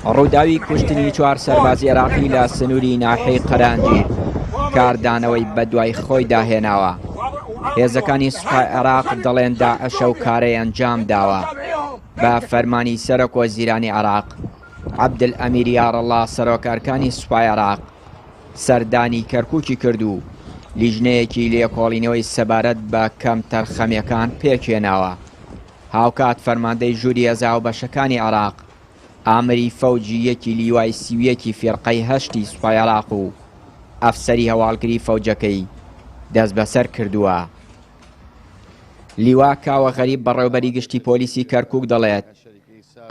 ڕووداوی کوشتنی 4 سەربازی عێراقی لە سنووری ناحەی قەرانجی کاردانەوەی بەدوای خۆی داهێناوە. هێزەکانی سوپای عێراق دەڵێن داعشە و کارەی ئەنجام داوە. بە فەرمانی سەرۆک وەزیرانی عێراق عەبدولئەمیر یاڕەڵا سەرۆکارەکانی سوپای عێراق سەردانی کەرکووکی کردو لیژنەیەکی لێکۆڵینەوەی سەبارەت بە کەم تەرخەمیەکان پێکهێناوە. هاوکات فەرماندەی ژووری هێزە هاوبەشەکانی عێراق ئامری فەوجی یەکی لیوای سیویەکی فێرقەی هەشتی سوپای عێراق و ئەفسەری هەواڵگری فەوجەکەی دەست بەسەر کردووە. لیوا کاوە غەریب بەڕێوەبەری گشتی پۆلیسی کەرکووک دەڵێت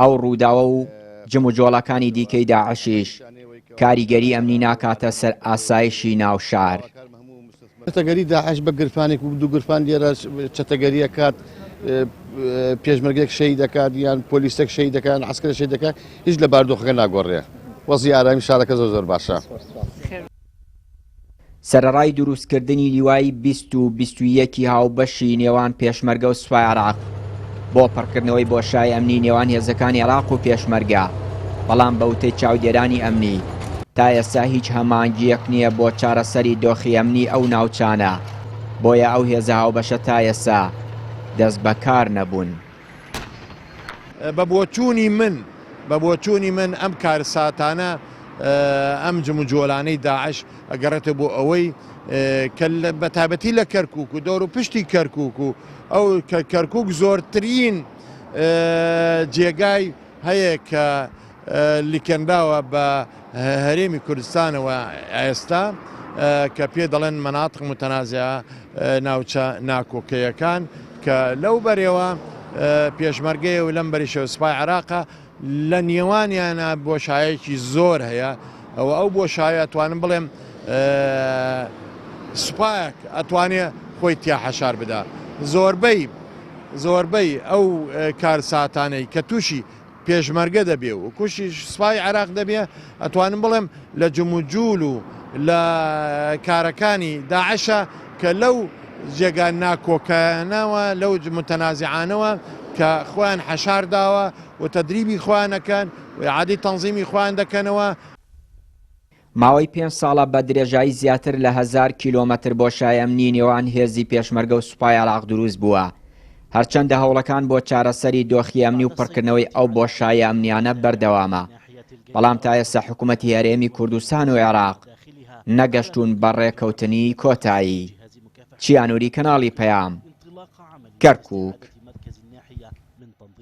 ئەو ڕووداوە و جم و جۆڵەکانی دیکەی داعشیش کاریگەری ئەمنی ناکاتە سەر ئاسایشی ناو شار. چەتەگەری داعش بە گرفانێک و دوو گرفان لێرە چەتەگەریە کات پێشمەرگێک شەی دەکات یان پۆلیسێک شەی دەکات عەسکەرێک شەی دەکات هیچ لە بارودۆخەکە ناگۆڕێ. وەزی ئارامی شارەکە زۆر باشە. سەرەڕای دروستکردنی لیوای 20 و 21 هاوبەشی نێوان پێشمەرگە و سوپای عێراق بۆ پڕکردنەوەی بۆشای ئەمنی نێوان هێزەکانی عێراق و پێشمەرگە، بەڵام بەوتەی چاودێرانی ئەمنی تا ئێستا هیچ هەمانگیەک نییە بۆ چارەسەری دۆخی ئەمنی ئەو ناوچانە، بۆیە ئەو هێزە هاوبەشە تا ئێستا دەست بەکار نەبوون. بە بۆچوونی من ئەم کارساتانە ئەم جم و جۆلانەی داعش ئەگەڕێتە بۆ ئەوەی کە بەتابەتی لە کەرکووک و دەور و پشتی کەرکووک و ئەو کەرکووک زۆرترین جێگای هەیە کە لیکەنداوە بە هەرێمی کوردستانەوە ئێستا کە پێ دەڵێن مەناتق متەنازعە ناوچە ناکۆکەیەکان کە لەو بەرەوە پێشمەرگەیە و لەم بەریشەوە سوپای عێراقە لە نێوانیانە بۆشایەکی زۆر هەیە. ئەو بۆشایە ئەتوانم بڵێم سوپایەک ئەتوانێت خۆی تیا حەشار بدا. زۆربەی ئەو کارساتانەی کە تووشی پێشمەرگە دەبێ و کوشی سوپای عێراق دەبێ ئەتوانم بڵێم لە جموجول و لە کارەکانی داعشە کە لەو جێگان ناکۆکانەوە لەو متەنازعانەوە کە خۆیان حەشار داوە و تەدریبی خۆیانەکەن و عادی تەنزیمی خۆیان دەکەنەوە. ماوەی 5 ساڵە بە درێژایی زیاتر لە 1000 کیلۆمەتر بۆشای ئەمنی نێوان هێزی پێشمەرگە و سوپای عێراق دروست بووە. هەرچەندە هەوڵەکان بۆ چارەسەری دۆخی ئەمنی و پڕکردنەوەی ئەو بۆشایە ئەمنیانە بەردەوامە، بەڵام تا ئێستا حکوومەتی هەرێمی کوردستان و عێراق نەگەشتون بە ڕێکەوتنی کۆتایی. چیانوری کەناڵی پەیام، کەرکووک.